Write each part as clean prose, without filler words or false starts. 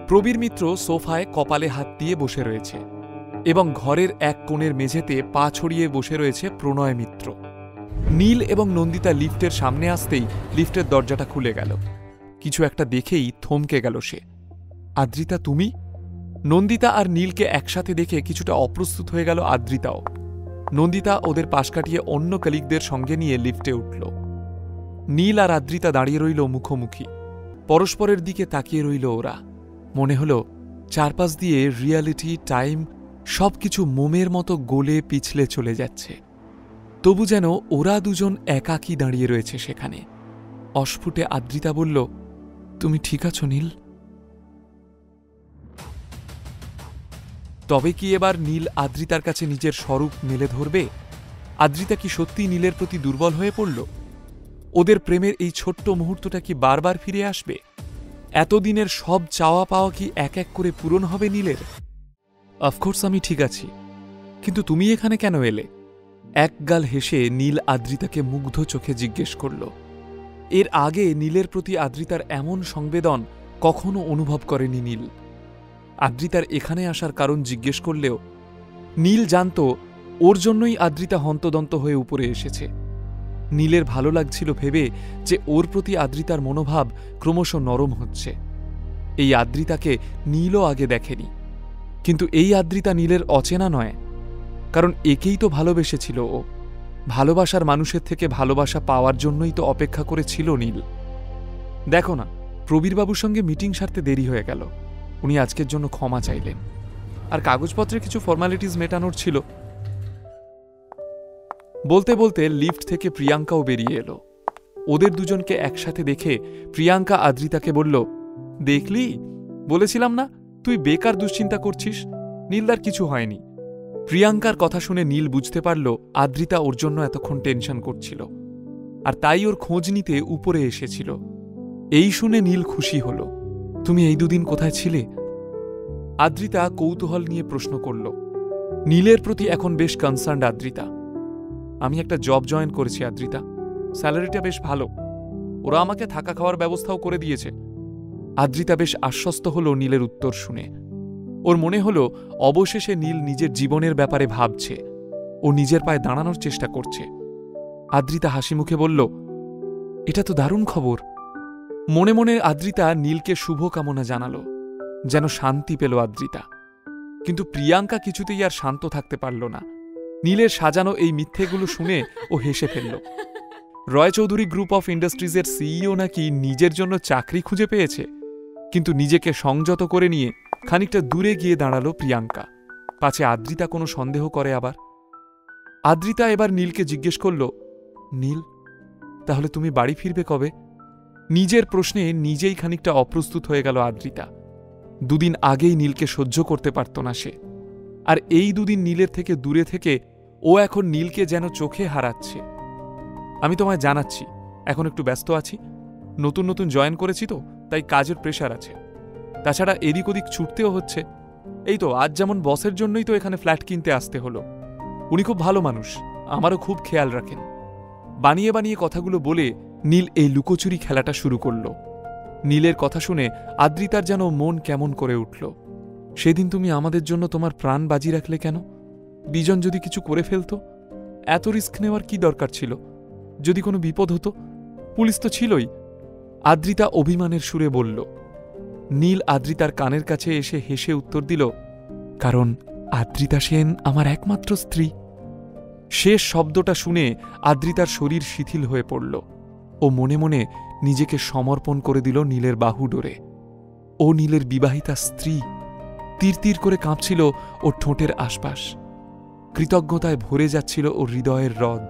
প্রবীর মিত্র সোফায় কপালে হাত দিয়ে বসে রয়েছে এবং ঘরের এক কোণের মেঝেতে পা ছড়িয়ে বসে রয়েছে প্রণয় মিত্র। নীল এবং নন্দিতা লিফটের সামনে আসতেই লিফটের দরজাটা খুলে গেল। কিছু একটা দেখেই থমকে গেল সে। আদ্রিতা, তুমি? নন্দিতা আর নীলকে একসাথে দেখে কিছুটা অপ্রস্তুত হয়ে গেল আদ্রিতাও। নন্দিতা ওদের পাশ কাটিয়ে অন্য কলিগদের সঙ্গে নিয়ে লিফটে উঠল। নীল আর আদ্রিতা দাঁড়িয়ে রইল মুখোমুখি। পরস্পরের দিকে তাকিয়ে রইল ওরা। মনে হল চারপাশ দিয়ে রিয়ালিটি, টাইম সবকিছু মোমের মতো গলে পিছলে চলে যাচ্ছে। তবু যেন ওরা দুজন একাকী দাঁড়িয়ে রয়েছে সেখানে। অস্ফুটে আদ্রিতা বলল, তুমি ঠিক আছো নীল? তবে কি এবার নীল আদ্রিতার কাছে নিজের স্বরূপ মেলে ধরবে? আদ্রিতা কি সত্যিই নীলের প্রতি দুর্বল হয়ে পড়ল? ওদের প্রেমের এই ছোট্ট মুহূর্তটা কি বারবার ফিরে আসবে? এতদিনের সব চাওয়া পাওয়া কি এক এক করে পূরণ হবে নীলের? অফকোর্স আমি ঠিক আছি, কিন্তু তুমি এখানে কেন এলে? একগাল হেসে নীল আদ্রিতাকে মুগ্ধ চোখে জিজ্ঞেস করল। এর আগে নীলের প্রতি আদ্রিতার এমন সংবেদন কখনো অনুভব করেনি নীল। আদ্রিতার এখানে আসার কারণ জিজ্ঞেস করলেও নীল জানত ওর জন্যই আদ্রিতা হন্তদন্ত হয়ে উপরে এসেছে। নীলের ভালো লাগছিল ভেবে যে ওর প্রতি আদ্রিতার মনোভাব ক্রমশ নরম হচ্ছে। এই আদ্রিতাকে নীলও আগে দেখেনি, কিন্তু এই আদ্রিতা নীলের অচেনা নয়, কারণ একেই তো ভালোবেসেছিল ও। ভালোবাসার মানুষের থেকে ভালোবাসা পাওয়ার জন্যই তো অপেক্ষা করেছিল নীল। দেখো না, প্রবীরবাবুর সঙ্গে মিটিং সারতে দেরি হয়ে গেল। উনি আজকের জন্য ক্ষমা চাইলেন, আর কাগজপত্রে কিছু ফর্মালিটিস মেটানোর ছিল। বলতে বলতে লিফট থেকে প্রিয়াঙ্কাও বেরিয়ে এলো। ওদের দুজনকে একসাথে দেখে প্রিয়াঙ্কা আদ্রিতাকে বলল, দেখলি, বলেছিলাম না তুই বেকার দুশ্চিন্তা করছিস, নীলদার কিছু হয়নি। প্রিয়াঙ্কার কথা শুনে নীল বুঝতে পারল আদ্রিতা ওর জন্য এতক্ষণ টেনশন করছিল, আর তাই ওর খোঁজ নিতে উপরে এসেছিল। এই শুনে নীল খুশি হল। তুমি এই দুদিন কোথায় ছিলে? আদ্রিতা কৌতূহল নিয়ে প্রশ্ন করল। নীলের প্রতি এখন বেশ কনসার্নড আদ্রিতা। আমি একটা জব জয়েন করেছি আদ্রিতা, স্যালারিটা বেশ ভালো, ওরা আমাকে থাকা খাওয়ার ব্যবস্থাও করে দিয়েছে। আদ্রিতা বেশ আশ্বস্ত হল নীলের উত্তর শুনে। ওর মনে হল অবশেষে নীল নিজের জীবনের ব্যাপারে ভাবছে, ও নিজের পায়ে দাঁড়ানোর চেষ্টা করছে। আদ্রিতা হাসি মুখে বলল, এটা তো দারুণ খবর। মনে মনে আদ্রিতা নীলকে শুভকামনা জানাল, যেন শান্তি পেল আদ্রিতা। কিন্তু প্রিয়াঙ্কা কিছুতেই আর শান্ত থাকতে পারল না। নীলের সাজানো এই মিথ্যেগুলো শুনে ও হেসে ফেলল। রয় চৌধুরী গ্রুপ অফ ইন্ডাস্ট্রিজের সিইও নাকি নিজের জন্য চাকরি খুঁজে পেয়েছে। কিন্তু নিজেকে সংযত করে নিয়ে খানিকটা দূরে গিয়ে দাঁড়ালো প্রিয়াঙ্কা, পাছে আদ্রিতা কোনো সন্দেহ করে আবার। আদ্রিতা এবার নীলকে জিজ্ঞেস করল, নীল, তাহলে তুমি বাড়ি ফিরবে কবে? নিজের প্রশ্নে নিজেই খানিকটা অপ্রস্তুত হয়ে গেল আদ্রিতা। দুদিন আগেই নীলকে সহ্য করতে পারত না সে, আর এই দুদিন নীলের থেকে দূরে থেকে ও এখন নীলকে যেন চোখে হারাচ্ছে। আমি তোমায় জানাচ্ছি, এখন একটু ব্যস্ত আছি, নতুন নতুন জয়েন করেছি তো, তাই কাজের প্রেশার আছে। তাছাড়া এদিক ওদিক ছুটতেও হচ্ছে। এই তো আজ যেমন বসের জন্যই তো এখানে ফ্ল্যাট কিনতে আসতে হলো। উনি খুব ভালো মানুষ, আমারও খুব খেয়াল রাখেন। বানিয়ে বানিয়ে কথাগুলো বলে নীল এই লুকোচুরি খেলাটা শুরু করল। নীলের কথা শুনে আদ্রিতার যেন মন কেমন করে উঠল। সেদিন তুমি আমাদের জন্য তোমার প্রাণ বাজি রাখলে কেন? বিজন যদি কিছু করে ফেলতো? এত রিস্ক নেওয়ার কি দরকার ছিল? যদি কোনো বিপদ হতো? পুলিশ তো ছিলই। আদ্রিতা অভিমানের সুরে বলল। নীল আদ্রিতার কানের কাছে এসে হেসে উত্তর দিল, কারণ আদ্রিতা সেন আমার একমাত্র স্ত্রী। শেষ শব্দটা শুনে আদ্রিতার শরীর শিথিল হয়ে পড়ল। ও মনে মনে নিজেকে সমর্পণ করে দিল নীলের বাহুডোরে। ও নীলের বিবাহিতা স্ত্রী। তীর তীর করে কাঁপছিল ওর ঠোঁটের আশপাশ। কৃতজ্ঞতায় ভরে যাচ্ছিল ওর হৃদয়ের হ্রদ।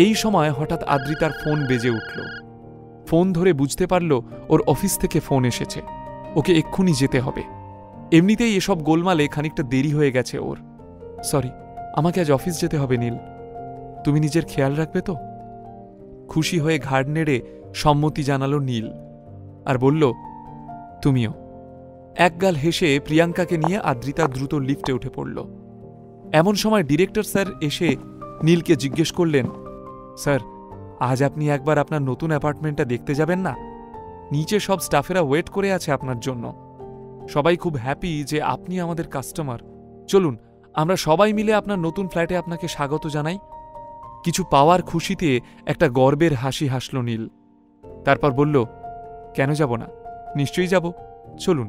এই সময় হঠাৎ আদ্রিতার ফোন বেজে উঠল। ফোন ধরে বুঝতে পারল ওর অফিস থেকে ফোন এসেছে, ওকে এক্ষুনি যেতে হবে। এমনিতেই এসব গোলমালে খানিকটা দেরি হয়ে গেছে ওর। সরি, আমাকে আজ অফিস যেতে হবে নীল, তুমি নিজের খেয়াল রাখবে তো? খুশি হয়ে ঘাড় নেড়ে সম্মতি জানালো নীল, আর বলল, তুমিও। একগাল হেসে প্রিয়াঙ্কাকে নিয়ে আদ্রিতা দ্রুত লিফটে উঠে পড়ল। এমন সময় ডিরেক্টর স্যার এসে নীলকে জিজ্ঞেস করলেন, স্যার, আজ আপনি একবার আপনার নতুন অ্যাপার্টমেন্টটা দেখতে যাবেন না? নিচে সব স্টাফেরা ওয়েট করে আছে আপনার জন্য। সবাই খুব হ্যাপি যে আপনি আমাদের কাস্টমার। চলুন আমরা সবাই মিলে আপনার নতুন ফ্ল্যাটে আপনাকে স্বাগত জানাই। কিছু পাওয়ার খুশিতে একটা গর্বের হাসি হাসল নীল। তারপর বলল, কেন যাব না, নিশ্চয়ই যাব, চলুন।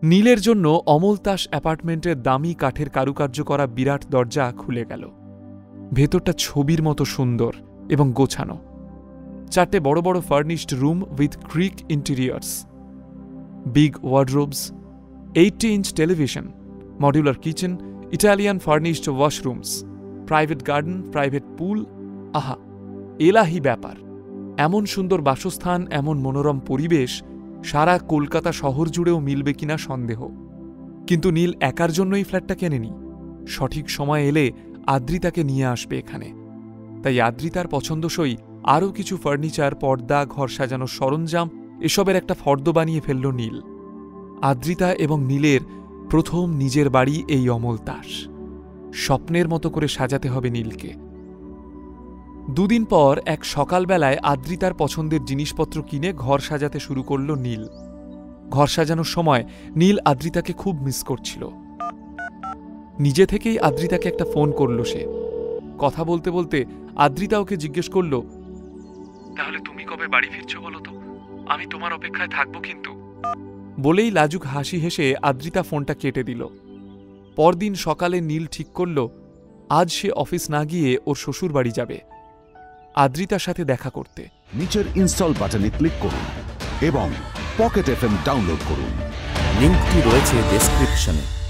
নীলের জন্য অমলতাস অ্যাপার্টমেন্টের দামি কাঠের কারুকার্য করা বিরাট দরজা খুলে গেল। ভেতরটা ছবির মতো সুন্দর এবং গোছানো। 4টে বড় বড় furnished room with Greek interiors, big wardrobes, 80-inch television, modular kitchen, Italian furnished washrooms, private garden, private pool. আহা, এলাহি ব্যাপার! এমন সুন্দর বাসস্থান, এমন মনোরম পরিবেশ সারা কলকাতা শহর জুড়েও মিলবে কিনা সন্দেহ। কিন্তু নীল একার জন্যই ফ্ল্যাটটা কেনেনি। সঠিক সময় এলে আদ্রিতাকে নিয়ে আসবে এখানে। তাই আদ্রিতার পছন্দসই আরও কিছু ফার্নিচার, পর্দা, ঘর সাজানোর সরঞ্জাম এসবের একটা ফর্দ বানিয়ে ফেলল নীল। আদ্রিতা এবং নীলের প্রথম নিজের বাড়ি এই অমলতাস। স্বপ্নের মতো করে সাজাতে হবে নীলকে। দুদিন পর এক সকালবেলায় আদ্রিতার পছন্দের জিনিসপত্র কিনে ঘর সাজাতে শুরু করল নীল। ঘর সাজানোর সময় নীল আদ্রিতাকে খুব মিস করছিল। নিজে থেকেই আদ্রিতাকে একটা ফোন করল সে। কথা বলতে বলতে আদ্রিতা ওকে জিজ্ঞেস করল, তাহলে তুমি কবে বাড়ি ফিরছো বলো তো, আমি তোমার অপেক্ষায় থাকবো কিন্তু। বলেই লাজুক হাসি হেসে আদ্রিতা ফোনটা কেটে দিল। পরদিন সকালে নীল ঠিক করল আজ সে অফিস না গিয়ে ওর শ্বশুর বাড়ি যাবে আদ্রিতার সাথে দেখা করতে। নিচের ইনস্টল বাটনে ক্লিক করুন এবং পকেট এফএম ডাউনলোড করুন। লিংকটি রয়েছে ডেসক্রিপশনে।